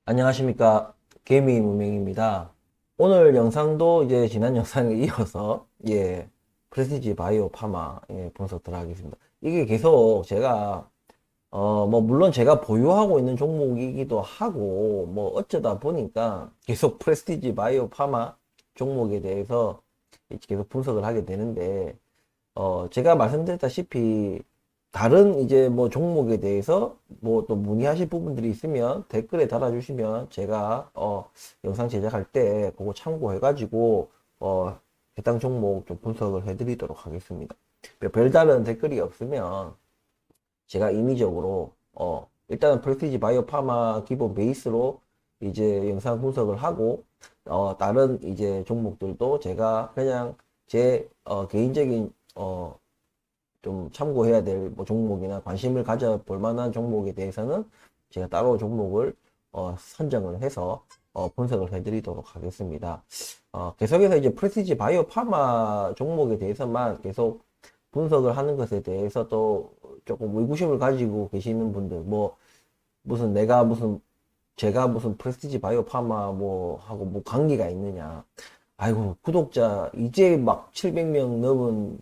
안녕하십니까. 개미 문명입니다. 오늘 영상도 이제 지난 영상에 이어서, 프레스티지 바이오 파마, 분석 들어가겠습니다. 이게 계속 제가, 물론 제가 보유하고 있는 종목이기도 하고, 어쩌다 보니까 계속 프레스티지 바이오 파마 종목에 대해서 계속 분석을 하게 되는데, 제가 말씀드렸다시피 다른 이제 종목에 대해서 또 문의하실 부분들이 있으면 댓글에 달아주시면 제가 영상 제작할 때 그거 참고해 가지고 해당 종목 좀 분석을 해 드리도록 하겠습니다. 별다른 댓글이 없으면 제가 임의적으로 일단은 프레스티지 바이오 파마 기본 베이스로 이제 영상 분석을 하고 다른 이제 종목들도 제가 그냥 제 개인적인 좀 참고해야 될 종목이나 관심을 가져볼 만한 종목에 대해서는 제가 따로 종목을 선정을 해서 분석을 해드리도록 하겠습니다. 계속해서 이제 프레스티지 바이오 파마 종목에 대해서만 계속 분석을 하는 것에 대해서 또 조금 의구심을 가지고 계시는 분들, 무슨 제가 무슨 프레스티지 바이오 파마 하고 관계가 있느냐. 아이고, 구독자 이제 막 700명 넘은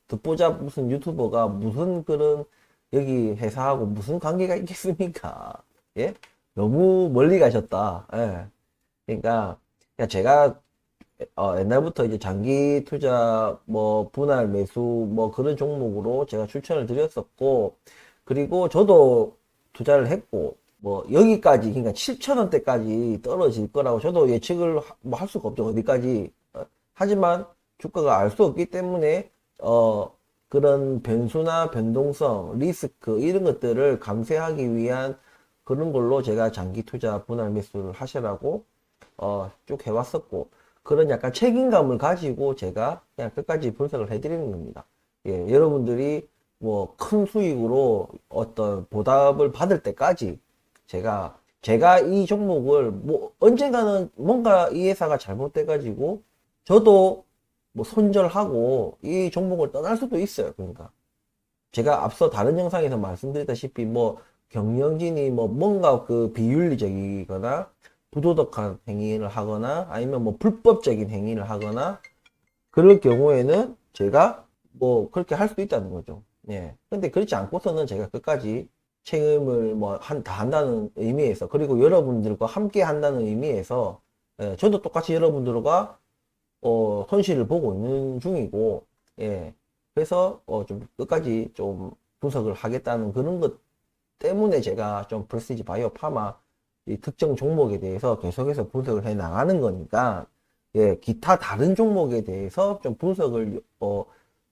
듣보잡 무슨 유튜버가 무슨 그런 여기 회사하고 무슨 관계가 있겠습니까? 예? 너무 멀리 가셨다. 예. 그러니까 제가 옛날부터 이제 장기 투자 분할 매수 그런 종목으로 제가 추천을 드렸었고, 그리고 저도 투자를 했고 여기까지, 그러니까 7,000원대까지 떨어질 거라고 저도 예측을 할 수가 없죠. 어디까지. 하지만 주가가 알 수 없기 때문에 그런 변수나 변동성, 리스크 이런 것들을 감수하기 위한 그런 걸로 제가 장기 투자 분할 매수를 하시라고 쭉 해왔었고, 그런 약간 책임감을 가지고 제가 그냥 끝까지 분석을 해드리는 겁니다. 여러분들이 큰 수익으로 어떤 보답을 받을 때까지 제가 이 종목을 언젠가는 뭔가 이 회사가 잘못돼 가지고 저도 손절하고 이 종목을 떠날 수도 있어요. 그러니까 제가 앞서 다른 영상에서 말씀드렸다시피 경영진이 뭔가 그 비윤리적이거나 부도덕한 행위를 하거나 아니면 불법적인 행위를 하거나 그럴 경우에는 제가 그렇게 할 수도 있다는 거죠. 예. 근데 그렇지 않고서는 제가 끝까지 책임을 다 한다는 의미에서, 그리고 여러분들과 함께 한다는 의미에서, 저도 똑같이 여러분들과 손실을 보고 있는 중이고, 예. 그래서 좀 끝까지 좀 분석을 하겠다는 그런 것 때문에 제가 좀 프레스티지 바이오 파마 이 특정 종목에 대해서 계속해서 분석을 해 나가는 거니까, 기타 다른 종목에 대해서 좀 분석을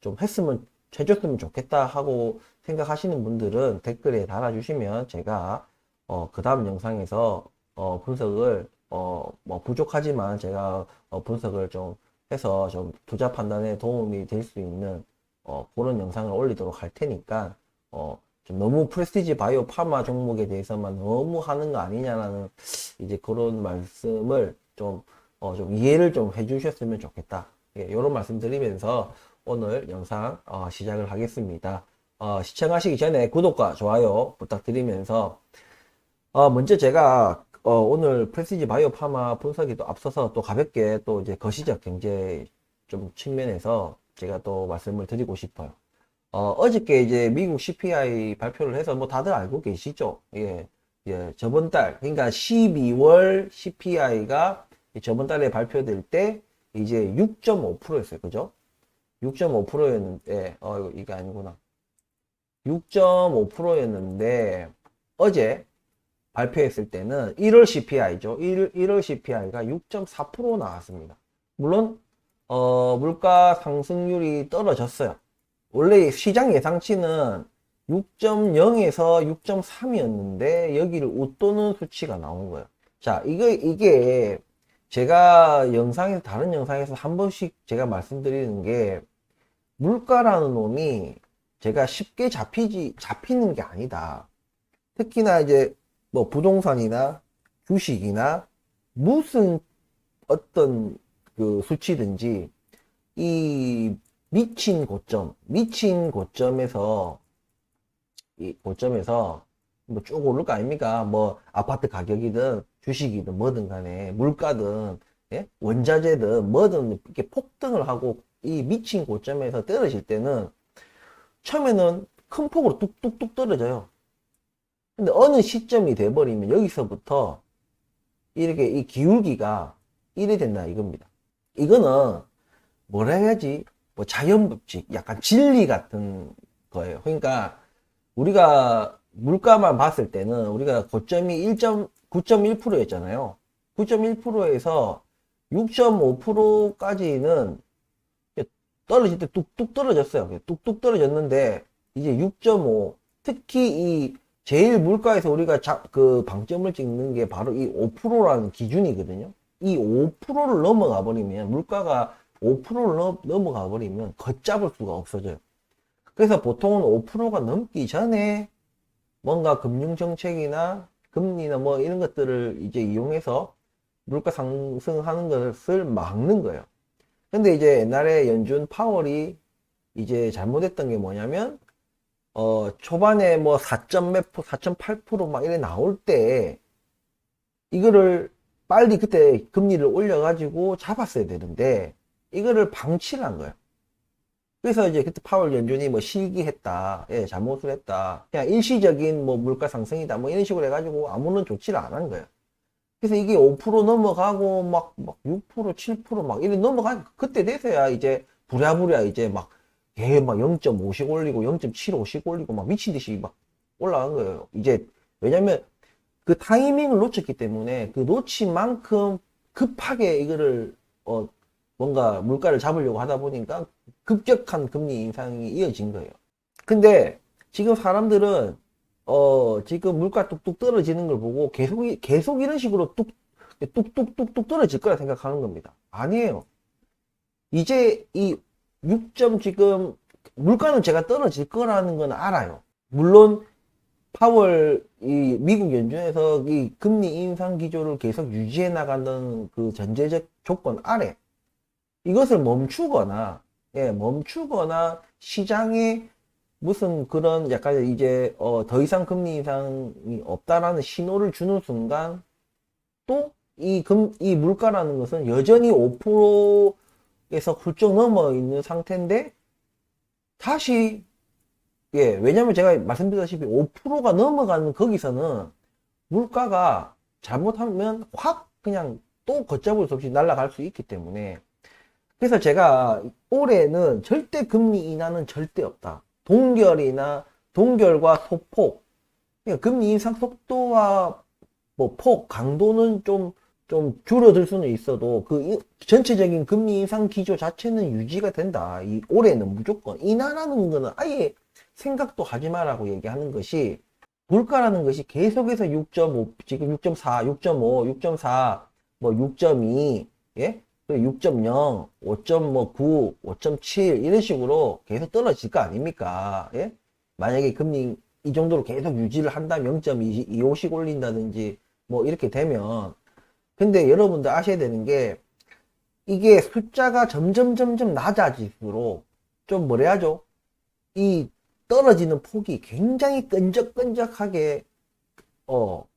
좀 해줬으면 좋겠다 하고 생각하시는 분들은 댓글에 달아주시면 제가 그 다음 영상에서 분석을 부족하지만 제가 분석을 좀 해서 좀 투자 판단에 도움이 될 수 있는 그런 영상을 올리도록 할 테니까 좀 너무 프레스티지 바이오 파마 종목에 대해서만 너무 하는 거 아니냐라는 이제 그런 말씀을 좀 이해를 좀 해주셨으면 좋겠다. 이런 말씀 드리면서 오늘 영상 시작을 하겠습니다. 시청하시기 전에 구독과 좋아요 부탁드리면서 먼저 제가 오늘 프레스티지 바이오 파마 분석이 또 앞서서 또 가볍게 또 이제 거시적 경제 좀 측면에서 제가 또 말씀을 드리고 싶어요. 어저께 이제 미국 CPI 발표를 해서 다들 알고 계시죠? 저번 달, 그러니까 12월 CPI가 저번 달에 발표될 때 이제 6.5%였어요. 그죠? 6.5%였는데, 이게 아니구나. 6.5%였는데, 어제 발표했을 때는 1월 CPI죠. 1월 CPI가 6.4% 나왔습니다. 물론, 물가 상승률이 떨어졌어요. 원래 시장 예상치는 6.0에서 6.3이었는데 여기를 웃도는 수치가 나온 거예요. 자, 이게 제가 다른 영상에서 한 번씩 제가 말씀드리는 게, 물가라는 놈이 제가 쉽게 잡히는 게 아니다. 특히나 이제 부동산이나 주식이나 무슨 어떤 그 수치든지 이 미친 고점에서 뭐 쭉 오를 거 아닙니까? 뭐 아파트 가격이든 주식이든 뭐든 간에 물가든 예? 원자재든 뭐든 이렇게 폭등을 하고 이 미친 고점에서 떨어질 때는 처음에는 큰 폭으로 뚝뚝뚝 떨어져요. 근데 어느 시점이 돼버리면 여기서부터 이렇게 이 기울기가 이래 된다 이겁니다. 이거는 뭐라 해야지? 뭐 자연법칙, 약간 진리 같은 거예요. 그러니까 우리가 물가만 봤을 때는 우리가 고점이 9.1%였잖아요. 9.1%에서 6.5%까지는 떨어질 때 뚝뚝 떨어졌어요. 뚝뚝 떨어졌는데 이제 6.5, 특히 이 제일 물가에서 우리가 그 방점을 찍는 게 바로 이 5%라는 기준이거든요. 이 5%를 넘어가 버리면 물가가 5%를 넘어가 버리면 걷잡을 수가 없어져요. 그래서 보통은 5%가 넘기 전에 뭔가 금융정책이나 금리나 뭐 이런 것들을 이제 이용해서 물가 상승하는 것을 막는 거예요. 근데 이제 옛날에 연준 파월이 이제 잘못했던 게 뭐냐면, 초반에 뭐 4점 몇 프로, 4.8%막 이래 나올 때, 이거를 빨리 그때 금리를 올려가지고 잡았어야 되는데, 이거를 방치를 한 거예요. 그래서 이제 그때 파월 연준이 뭐 실기했다, 예, 잘못을 했다, 그냥 일시적인 뭐 물가 상승이다, 뭐 이런 식으로 해가지고 아무런 조치를 안 한 거예요. 그래서 이게 5% 넘어가고 막 6%, 7%막 이래 넘어가 그때 돼서야 이제 부랴부랴 이제 막 걔 막 0.5씩 올리고 0.75씩 올리고 막 미친 듯이 막 올라간 거예요. 이제 왜냐면 그 타이밍을 놓쳤기 때문에 그 놓친 만큼 급하게 이거를 뭔가 물가를 잡으려고 하다 보니까 급격한 금리 인상이 이어진 거예요. 근데 지금 사람들은 지금 물가 뚝뚝 떨어지는 걸 보고 계속 이런 식으로 뚝뚝뚝뚝 떨어질 거라 생각하는 겁니다. 아니에요. 이제 이 6점 지금 물가는 제가 떨어질 거라는 건 알아요. 물론 파월 이 미국 연준에서 이 금리 인상 기조를 계속 유지해 나간다는 그 전제적 조건 아래 이것을 멈추거나 멈추거나 시장에 무슨 그런 약간 이제 더 이상 금리 인상이 없다라는 신호를 주는 순간 또 이 물가라는 것은 여전히 5%에서 훌쩍 넘어 있는 상태인데 다시 왜냐면 제가 말씀드렸다시피 5%가 넘어가는 거기서는 물가가 잘못하면 확 그냥 또 걷잡을 수 없이 날아갈 수 있기 때문에 그래서 제가 올해는 절대 금리 인하는 절대 없다. 동결과 소폭. 그러니까 금리 인상 속도와 뭐 폭, 강도는 좀 줄어들 수는 있어도 그 전체적인 금리 인상 기조 자체는 유지가 된다. 이 올해는 무조건 인하라는 거는 아예 생각도 하지 마라고 얘기하는 것이 물가라는 것이 계속해서 6.5, 지금 6.4, 6.5, 6.4, 뭐 6.2, 예? 6.0, 5.9, 5.7 이런 식으로 계속 떨어질 거 아닙니까? 예? 만약에 금리 이 정도로 계속 유지를 한다면 0.25씩 올린다든지 뭐 이렇게 되면 근데 여러분들 아셔야 되는 게 이게 숫자가 점점 낮아질수록 좀 뭐라 하죠? 이 떨어지는 폭이 굉장히 끈적끈적하게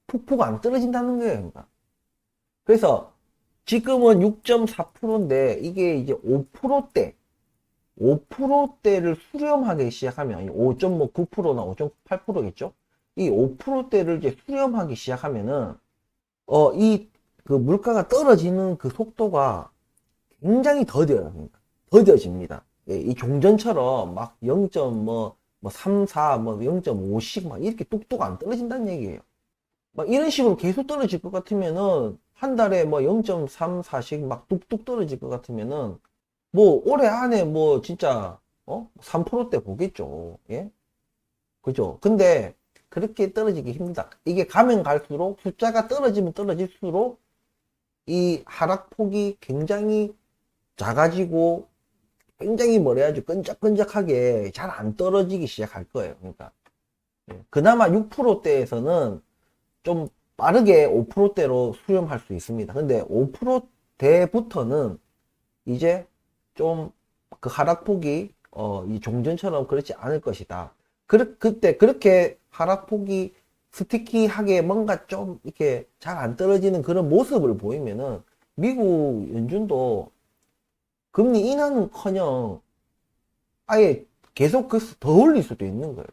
푹푹 안 떨어진다는 거예요. 그러니까. 그래서 지금은 6.4%인데 이게 이제 5%대 5%대를 수렴하기 시작하면 5.9%나 5.8%겠죠? 이 5%대를 이제 수렴하기 시작하면은 이 그 물가가 떨어지는 그 속도가 굉장히 더뎌요. 그러니까. 더뎌집니다. 예, 이 종전처럼 막 0. 뭐 3, 4, 뭐 0.5씩 막 이렇게 뚝뚝 안 떨어진다는 얘기예요. 막 이런 식으로 계속 떨어질 것 같으면은 한 달에 뭐 0.3, 4씩 막 뚝뚝 떨어질 것 같으면은 뭐 올해 안에 뭐 진짜 3%대 보겠죠. 예? 그죠? 근데 그렇게 떨어지기 힘들다. 이게 가면 갈수록 숫자가 떨어지면 떨어질수록 이 하락폭이 굉장히 작아지고 굉장히 뭐라 해야지 끈적끈적하게 잘 안 떨어지기 시작할 거예요. 그러니까 그나마 6%대에서는 좀 빠르게 5%대로 수렴할 수 있습니다. 근데 5%대부터는 이제 좀 그 하락폭이 이 종전처럼 그렇지 않을 것이다. 그때 그렇게 하락폭이 스티키하게 뭔가 좀 이렇게 잘 안 떨어지는 그런 모습을 보이면은 미국 연준도 금리 인하는커녕 아예 계속 더 올릴 수도 있는 거예요.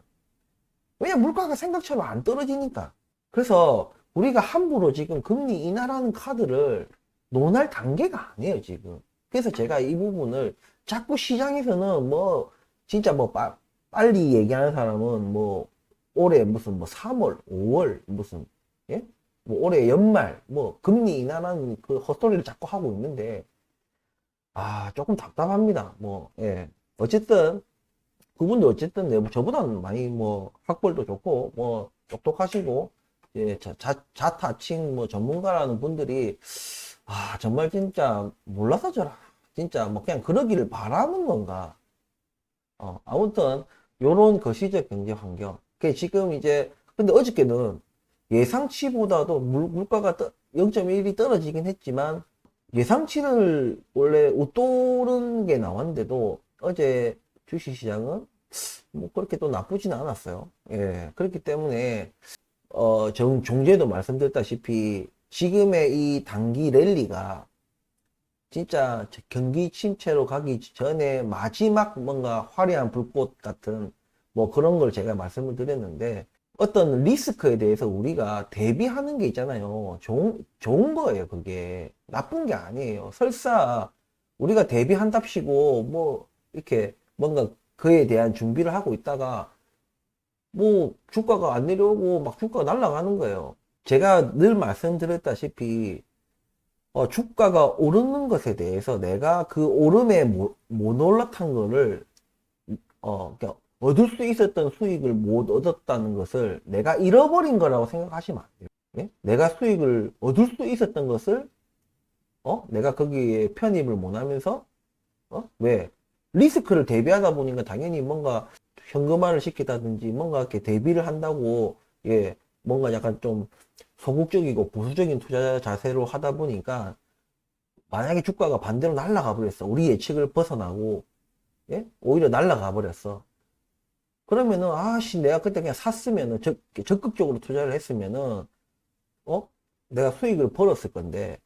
왜냐 물가가 생각처럼 안 떨어지니까. 그래서 우리가 함부로 지금 금리 인하라는 카드를 논할 단계가 아니에요 지금. 그래서 제가 이 부분을 자꾸 시장에서는 뭐 진짜 뭐 빨리 얘기하는 사람은 뭐 올해 무슨 뭐 3월, 5월 무슨 예? 뭐 올해 연말 뭐 금리 인하라는 그 헛소리를 자꾸 하고 있는데 조금 답답합니다. 뭐 예. 어쨌든 그분도 어쨌든 뭐 저보다는 많이 뭐 학벌도 좋고 뭐 똑똑하시고 예, 자타칭 뭐 전문가라는 분들이 정말 진짜 몰라서 저라 진짜 뭐 그냥 그러기를 바라는 건가. 아무튼 요런 거시적 경제 환경. 그 지금 이제 근데 어저께는 예상치보다도 물가가 0.1이 떨어지긴 했지만 예상치를 원래 웃도른 게 나왔는데도 어제 주식시장은 뭐 그렇게 또 나쁘진 않았어요. 예, 그렇기 때문에 종제도 말씀드렸다시피 지금의 이 단기 랠리가 진짜 경기 침체로 가기 전에 마지막 뭔가 화려한 불꽃 같은 뭐 그런 걸 제가 말씀을 드렸는데 어떤 리스크에 대해서 우리가 대비하는 게 있잖아요. 좋은 거예요, 그게. 나쁜 게 아니에요. 설사 우리가 대비한답시고 뭐 이렇게 뭔가 그에 대한 준비를 하고 있다가 뭐 주가가 안 내려오고 막 주가가 날아가는 거예요. 제가 늘 말씀드렸다시피 주가가 오르는 것에 대해서 내가 그 오름에 못 올라탄 거를 그러니까 얻을 수 있었던 수익을 못 얻었다는 것을 내가 잃어버린 거라고 생각하시면 안 돼요. 예? 내가 수익을 얻을 수 있었던 것을 내가 거기에 편입을 못 하면서 왜? 리스크를 대비하다 보니까 당연히 뭔가 현금화를 시키다든지 뭔가 이렇게 대비를 한다고 예, 뭔가 약간 좀 소극적이고 보수적인 투자 자세로 하다 보니까 만약에 주가가 반대로 날아가 버렸어. 우리 예측을 벗어나고 예? 오히려 날아가 버렸어. 그러면은 내가 그때 그냥 샀으면은 적극적으로 투자를 했으면은 어? 내가 수익을 벌었을 건데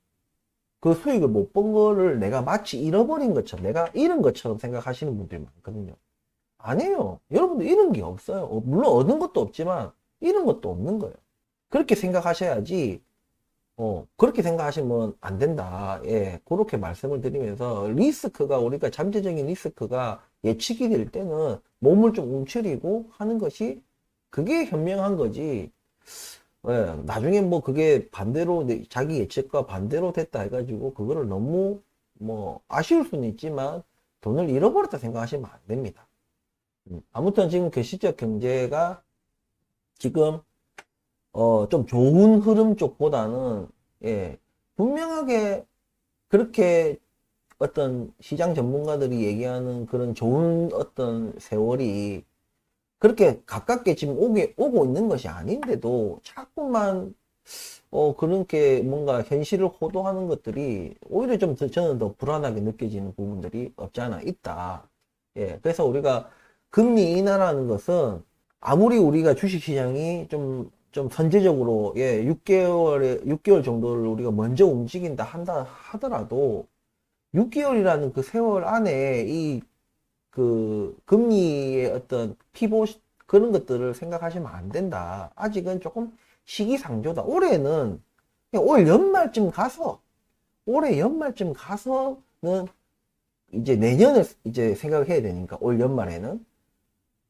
그 수익을 못 본 거를 내가 마치 잃어버린 것처럼 내가 잃은 것처럼 생각하시는 분들이 많거든요. 아니에요. 여러분들 잃은 게 없어요. 물론 얻은 것도 없지만 잃은 것도 없는 거예요. 그렇게 생각하셔야지 그렇게 생각하시면 안 된다. 예, 그렇게 말씀을 드리면서 리스크가 우리가 잠재적인 리스크가 예측이 될 때는 몸을 좀 움츠리고 하는 것이 그게 현명한 거지. 예, 나중에 뭐 그게 반대로 자기 예측과 반대로 됐다 해가지고 그거를 너무 뭐 아쉬울 수는 있지만 돈을 잃어버렸다 생각하시면 안 됩니다. 아무튼 지금 그 시적 경제가 지금 좀 좋은 흐름 쪽보다는 예, 분명하게 그렇게 어떤 시장 전문가들이 얘기하는 그런 좋은 어떤 세월이 그렇게 가깝게 지금 오고 있는 것이 아닌데도 자꾸만 그렇게 뭔가 현실을 호도하는 것들이 오히려 좀 저는 더 불안하게 느껴지는 부분들이 없지 않아 있다. 예, 그래서 우리가 금리 인하라는 것은 아무리 우리가 주식시장이 좀 선제적으로 예, 6개월 정도를 우리가 먼저 움직인다 한다 하더라도 6개월이라는 그 세월 안에 이 그 금리의 어떤 피봇 그런 것들을 생각하시면 안 된다. 아직은 조금 시기상조다. 올해는 그냥 올 연말쯤 가서 올해 연말쯤 가서는 이제 내년을 이제 생각을 해야 되니까 올 연말에는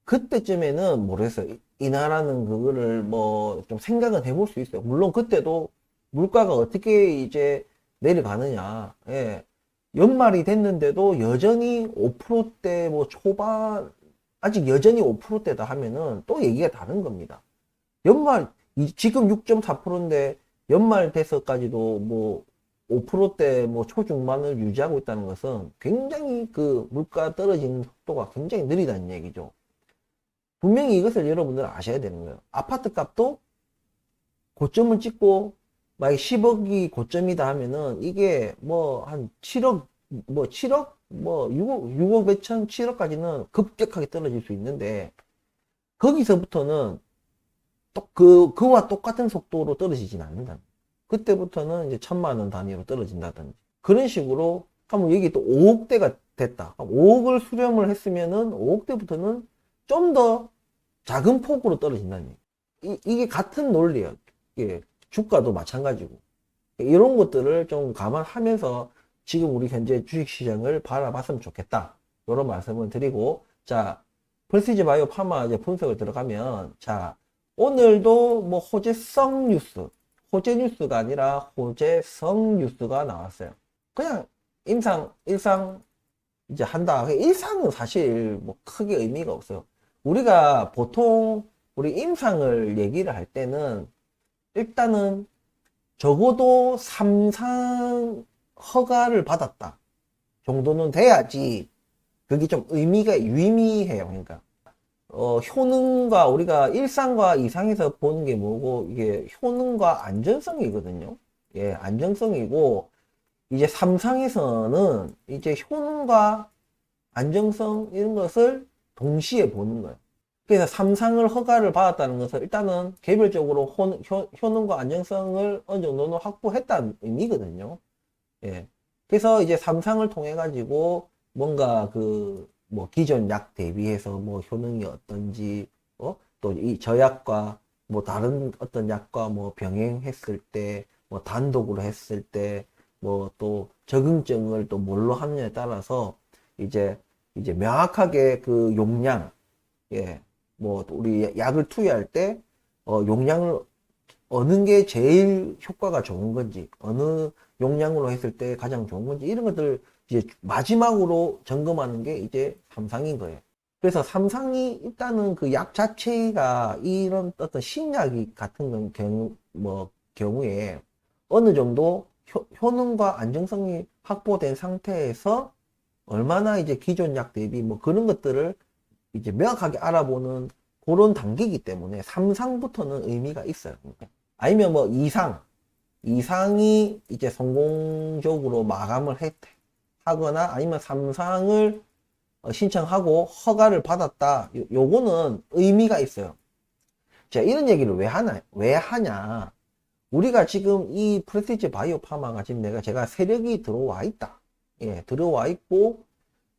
그때쯤에는 모르겠어요. 인하라는 그거를 뭐 좀 생각은 해볼 수 있어요. 물론 그때도 물가가 어떻게 이제 내려가느냐. 예. 연말이 됐는데도 여전히 5%대 뭐 초반, 아직 여전히 5%대다 하면은 또 얘기가 다른 겁니다. 연말, 지금 6.4%인데 연말 돼서까지도 뭐 5%대 뭐 초중반을 유지하고 있다는 것은 굉장히 그 물가 떨어지는 속도가 굉장히 느리다는 얘기죠. 분명히 이것을 여러분들 아셔야 되는 거예요. 아파트 값도 고점을 찍고 만약 10억이 고점이다 하면은 이게 뭐 한 7억 뭐 7억 뭐 6억 몇천 7억까지는 급격하게 떨어질 수 있는데 거기서부터는 그와 똑같은 속도로 떨어지진 않는다. 그때부터는 이제 1,000만 원 단위로 떨어진다든지. 그런 식으로 하면 여기 또 5억대가 됐다. 5억을 수렴을 했으면은 5억대부터는 좀 더 작은 폭으로 떨어진다는 얘기. 이게 같은 논리예요. 예, 주가도 마찬가지고. 이런 것들을 좀 감안하면서 지금 우리 현재 주식시장을 바라봤으면 좋겠다. 이런 말씀을 드리고, 자, 프레시지 바이오 파마 이제 분석을 들어가면, 자, 오늘도 뭐 호재성 뉴스, 호재 뉴스가 아니라 호재성 뉴스가 나왔어요. 그냥 일상 이제 한다. 일상은 사실 뭐 크게 의미가 없어요. 우리가 보통 우리 임상을 얘기를 할 때는 일단은 적어도 3상 허가를 받았다 정도는 돼야지 그게 좀 의미가 유의미해요. 그러니까 효능과 우리가 1상과 2상에서 보는 게 뭐고 이게 효능과 안전성이거든요. 예, 안정성이고 이제 3상에서는 이제 효능과 안정성 이런 것을 동시에 보는 거예요. 그래서 3상을 허가를 받았다는 것은 일단은 개별적으로 효능과 안정성을 어느 정도는 확보했다는 의미거든요. 예. 그래서 이제 3상을 통해 가지고 뭔가 뭐 기존 약 대비해서 뭐 효능이 어떤지, 또 이 저약과 뭐 다른 어떤 약과 뭐 병행했을 때, 뭐 단독으로 했을 때, 뭐 또 적응증을 또 뭘로 하느냐에 따라서 이제 명확하게 그 용량, 예, 뭐 우리 약을 투여할 때 용량을 어느 게 제일 효과가 좋은 건지, 어느 용량으로 했을 때 가장 좋은 건지 이런 것들 이제 마지막으로 점검하는 게 이제 3상인 거예요. 그래서 3상이 일단은 그 약 자체가 이런 어떤 신약 같은 경우에 어느 정도 효능과 안정성이 확보된 상태에서 얼마나 이제 기존 약 대비 뭐 그런 것들을 이제 명확하게 알아보는 그런 단계이기 때문에 3상부터는 의미가 있어요. 아니면 뭐 2상이 이제 성공적으로 마감을 하거나 아니면 3상을 신청하고 허가를 받았다. 요거는 의미가 있어요. 자, 이런 얘기를 왜 하냐? 우리가 지금 이 프레시지 바이오 파마가 지금 제가 세력이 들어와 있다. 예, 들어와 있고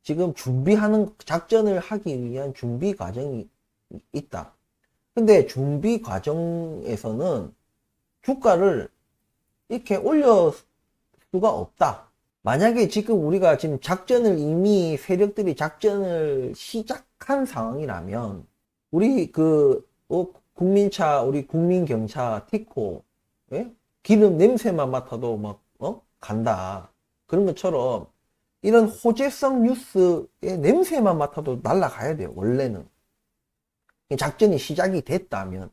지금 작전을 하기 위한 준비 과정이 있다. 근데 준비 과정에서는 주가를 이렇게 올릴 수가 없다. 만약에 지금 우리가 지금 이미 세력들이 작전을 시작한 상황이라면, 우리 국민차, 우리 국민경차, 티코, 예? 기름 냄새만 맡아도 간다. 그런 것처럼, 이런 호재성 뉴스의 냄새만 맡아도 날아가야 돼요, 원래는. 작전이 시작이 됐다면.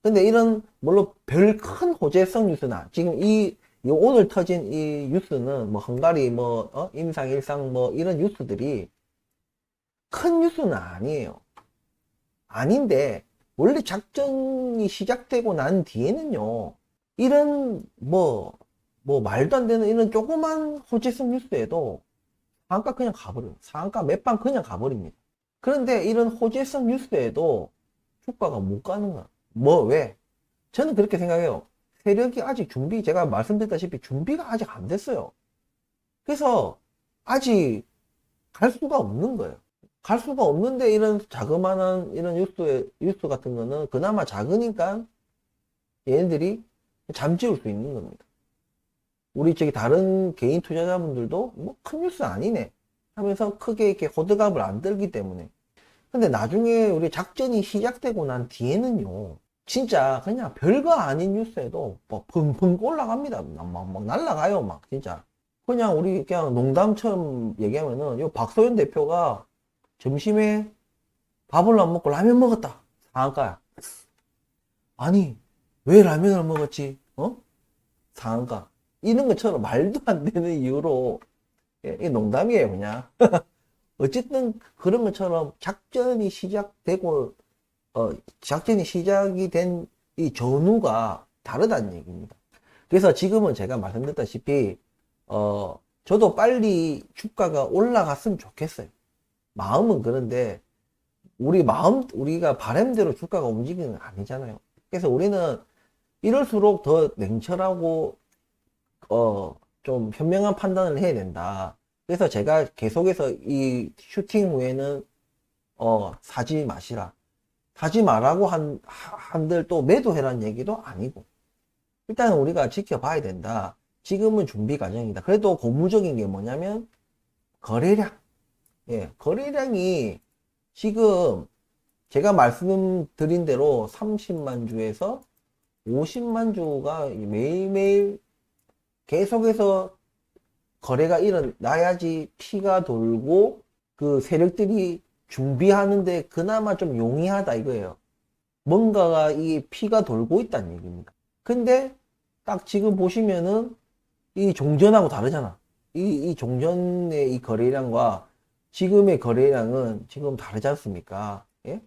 근데 이런, 물론 별 큰 호재성 뉴스나, 지금 오늘 터진 이 뉴스는 뭐 헝가리 임상 일상 이런 뉴스들이 큰 뉴스는 아니에요. 아닌데 원래 작전이 시작되고 난 뒤에는요 이런 말도 안 되는 이런 조그만 호재성 뉴스에도 상한가 그냥 가버려요. 상한가 몇 방 그냥 가버립니다. 그런데 이런 호재성 뉴스에도 주가가 못 가는 거야. 왜? 저는 그렇게 생각해요. 세력이 아직 제가 말씀드렸다시피 준비가 아직 안 됐어요. 그래서 아직 갈 수가 없는 거예요. 갈 수가 없는데 이런 자그마한 이런 뉴스 같은 거는 그나마 작으니까 얘네들이 잠재울 수 있는 겁니다. 우리 다른 개인 투자자분들도 뭐 큰 뉴스 아니네 하면서 크게 이렇게 호들갑을 안 떨기 때문에. 근데 나중에 우리 작전이 시작되고 난 뒤에는요 진짜 그냥 별거 아닌 뉴스에도 펑펑 올라갑니다. 막 날라가요. 진짜 그냥 우리 그냥 농담처럼 얘기하면은 요 박소연 대표가 점심에 밥을 안 먹고 라면 먹었다. 상한가야. 아니 왜 라면을 먹었지? 상한가. 이런 것처럼 말도 안 되는 이유로 이게 농담이에요 그냥. 어쨌든 그런 것처럼 작전이 시작이 된 이 전후가 다르다는 얘기입니다. 그래서 지금은 제가 말씀드렸다시피, 저도 빨리 주가가 올라갔으면 좋겠어요. 마음은 그런데, 우리가 바람대로 주가가 움직이는 건 아니잖아요. 그래서 우리는 이럴수록 더 냉철하고, 좀 현명한 판단을 해야 된다. 그래서 제가 계속해서 이 슈팅 후에는, 사지 마시라. 사지 말라고 한들 또 매도해라는 얘기도 아니고. 일단 우리가 지켜봐야 된다. 지금은 준비 과정이다. 그래도 고무적인 게 뭐냐면, 거래량. 예, 거래량이 지금 제가 말씀드린 대로 30만 주에서 50만 주가 매일매일 계속해서 거래가 일어나야지 피가 돌고 그 세력들이 준비하는데 그나마 좀 용이하다 이거예요. 뭔가가 이 피가 돌고 있다는 얘기입니다. 근데 딱 지금 보시면은 이 종전하고 다르잖아. 이 종전의 이 거래량과 지금의 거래량은 지금 다르지 않습니까? 예?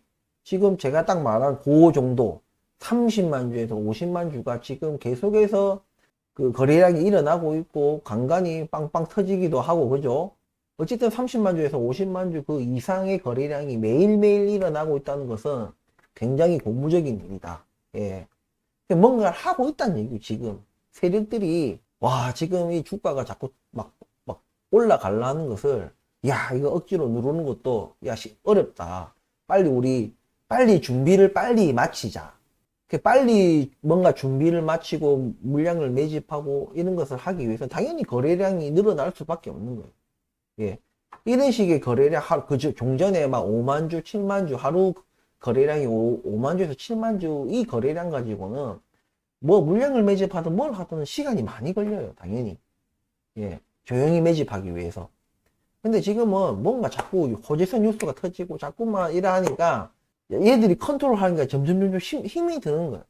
지금 제가 딱 말한 그 정도 30만 주에서 50만 주가 지금 계속해서 그 거래량이 일어나고 있고 간간히 빵빵 터지기도 하고 그죠? 어쨌든 30만 주에서 50만 주 그 이상의 거래량이 매일매일 일어나고 있다는 것은 굉장히 고무적인 일이다. 예. 뭔가를 하고 있다는 얘기예요, 지금. 세력들이, 와, 지금 이 주가가 자꾸 막 올라가려는 것을, 야, 이거 억지로 누르는 것도, 야, 어렵다. 빨리 준비를 빨리 마치자. 빨리 뭔가 준비를 마치고 물량을 매집하고 이런 것을 하기 위해서 당연히 거래량이 늘어날 수밖에 없는 거예요. 예. 이런 식의 거래량, 종전에 막 5만 주, 7만 주, 하루 거래량이 5만 주에서 7만 주 이 거래량 가지고는 뭐 물량을 매집하든 뭘 하든 시간이 많이 걸려요. 당연히. 예. 조용히 매집하기 위해서. 근데 지금은 뭔가 자꾸 호재성 뉴스가 터지고 자꾸만 이러하니까 얘들이 컨트롤 하니까 점점 힘이 드는 거예요.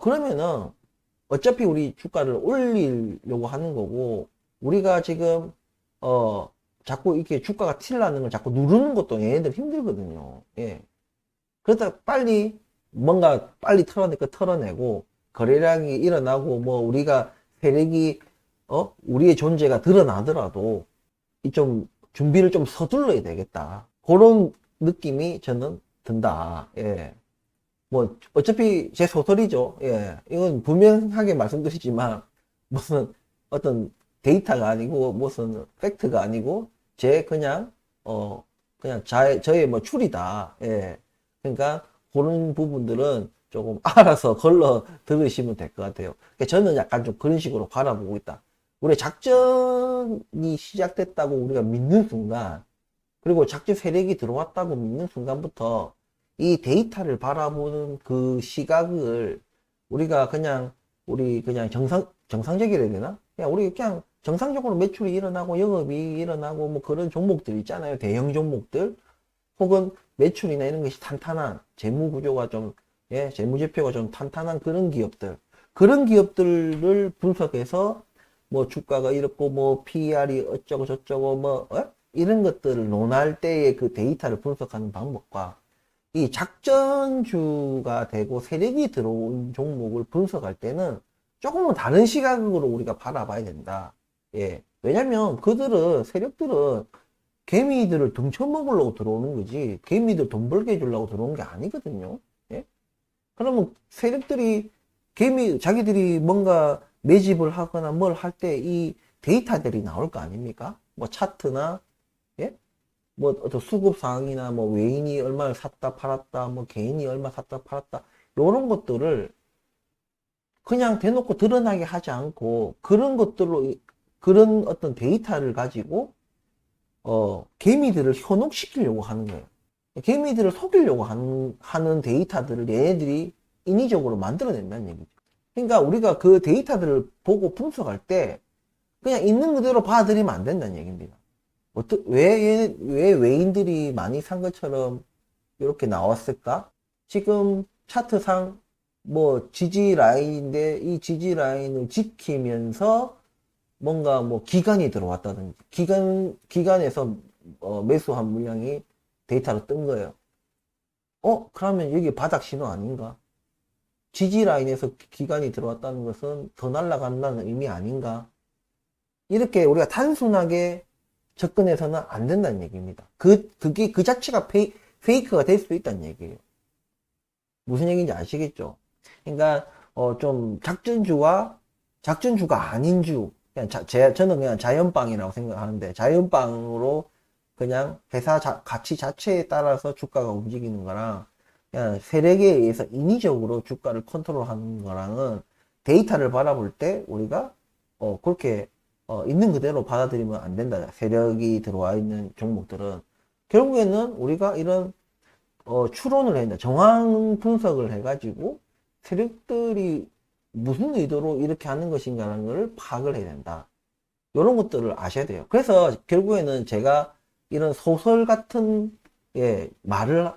그러면은 어차피 우리 주가를 올리려고 하는 거고 우리가 지금 자꾸 이렇게 주가가 튀려는 걸 자꾸 누르는 것도 얘네들 힘들거든요. 예. 그러다 뭔가 빨리 털어낼 거 털어내고 거래량이 일어나고 뭐 우리가 세력이 우리의 존재가 드러나더라도 이 좀 준비를 좀 서둘러야 되겠다. 그런 느낌이 저는 든다. 예. 뭐 어차피 제 소설이죠. 예. 이건 분명하게 말씀드리지만 무슨 어떤 데이터가 아니고 무슨 팩트가 아니고 제 그냥 저의 뭐 추리다. 예. 그러니까 그런 부분들은 조금 알아서 걸러 들으시면 될 것 같아요. 그러니까 저는 약간 좀 그런 식으로 바라보고 있다. 우리 작전이 시작됐다고 우리가 믿는 순간, 그리고 작전 세력이 들어왔다고 믿는 순간부터 이 데이터를 바라보는 그 시각을 우리 그냥 정상적이라 해야 되나? 우리 그냥 정상적으로 매출이 일어나고 영업이 일어나고 뭐 그런 종목들 있잖아요. 대형 종목들. 혹은 매출이나 이런 것이 탄탄한 재무 구조가 좀, 재무제표가 좀 탄탄한 그런 기업들을 분석해서 뭐 주가가 이렇고 뭐 PER이 어쩌고 저쩌고 이런 것들을 논할 때의 그 데이터를 분석하는 방법과 이 작전주가 되고 세력이 들어온 종목을 분석할 때는 조금은 다른 시각으로 우리가 바라봐야 된다. 예. 왜냐면 세력들은 개미들을 등쳐먹으려고 들어오는 거지 개미들 돈 벌게 해주려고 들어오는 게 아니거든요. 예? 그러면 세력들이 자기들이 뭔가 매집을 하거나 뭘 할 때 이 데이터들이 나올 거 아닙니까? 뭐 차트나 예? 뭐 어떤 수급 상황이나 뭐 외인이 얼마를 샀다 팔았다 뭐 개인이 얼마 샀다 팔았다 요런 것들을 그냥 대놓고 드러나게 하지 않고 그런 어떤 데이터를 가지고 개미들을 현혹시키려고 하는 거예요. 개미들을 속이려고 하는 데이터들을 얘네들이 인위적으로 만들어낸다는 얘기죠. 그러니까 우리가 그 데이터들을 보고 분석할 때 그냥 있는 그대로 봐드리면 안 된다는 얘기입니다. 왜 외인들이 많이 산 것처럼 이렇게 나왔을까? 지금 차트상 뭐 지지 라인인데 이 지지 라인을 지키면서 뭔가 뭐 기간이 들어왔다든지 기간에서 매수한 물량이 데이터로 뜬 거예요. 그러면 여기 바닥 신호 아닌가? 지지 라인에서 기간이 들어왔다는 것은 더 날아간다는 의미 아닌가? 이렇게 우리가 단순하게 접근해서는 안 된다는 얘기입니다. 그게 그 자체가 페이크가 될 수도 있다는 얘기예요. 무슨 얘기인지 아시겠죠? 그러니까 좀 작전주가 아닌 주, 그냥 저는 그냥 자연빵이라고 생각하는데, 자연빵으로 그냥 회사 가치 자체에 따라서 주가가 움직이는 거랑 그냥 세력에 의해서 인위적으로 주가를 컨트롤하는 거랑은 데이터를 바라볼 때 우리가 그렇게 있는 그대로 받아들이면 안 된다. 세력이 들어와 있는 종목들은 결국에는 우리가 이런 추론을 해야 된다. 정황 분석을 해가지고 세력들이 무슨 의도로 이렇게 하는 것인가라는 걸 파악을 해야 된다. 이런 것들을 아셔야 돼요. 그래서 결국에는 제가 이런 소설 같은 말을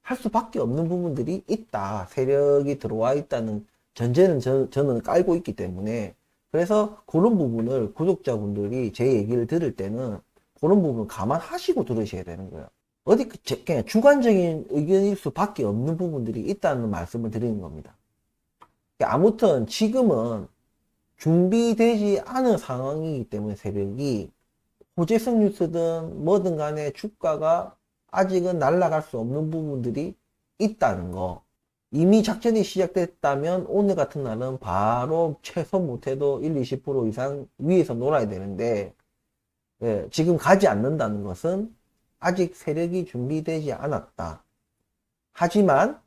할 수밖에 없는 부분들이 있다. 세력이 들어와 있다는 전제는 저는 깔고 있기 때문에 그래서 그런 부분을 구독자분들이 제 얘기를 들을 때는 그런 부분 감안하시고 들으셔야 되는 거예요. 그냥 주관적인 의견일 수밖에 없는 부분들이 있다는 말씀을 드리는 겁니다. 아무튼 지금은 준비되지 않은 상황이기 때문에 세력이 호재성 뉴스든 뭐든 간에 주가가 아직은 날아갈 수 없는 부분들이 있다는 거. 이미 작전이 시작됐다면 오늘 같은 날은 바로 최소 못해도 1, 20% 이상 위에서 놀아야 되는데 지금 가지 않는다는 것은 아직 세력이 준비되지 않았다. 하지만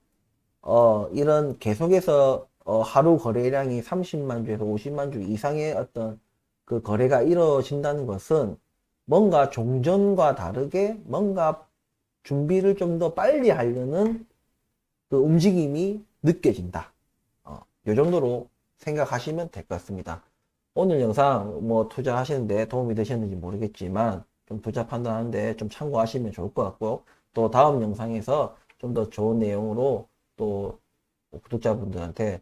이런 계속해서 하루 거래량이 30만 주에서 50만 주 이상의 어떤 그 거래가 이루어진다는 것은 뭔가 종전과 다르게 뭔가 준비를 좀 더 빨리 하려는 그 움직임이 느껴진다. 이 정도로 생각하시면 될 것 같습니다. 오늘 영상 뭐 투자하시는데 도움이 되셨는지 모르겠지만 좀 투자 판단하는데 좀 참고하시면 좋을 것 같고요. 또 다음 영상에서 좀 더 좋은 내용으로 또 구독자분들한테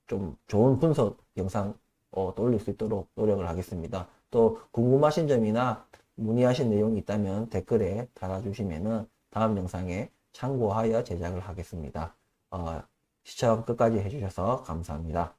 좀 좋은 분석 영상 또 올릴 수 있도록 노력을 하겠습니다. 또 궁금하신 점이나 문의하신 내용이 있다면 댓글에 달아주시면은 다음 영상에 참고하여 제작을 하겠습니다. 시청 끝까지 해주셔서 감사합니다.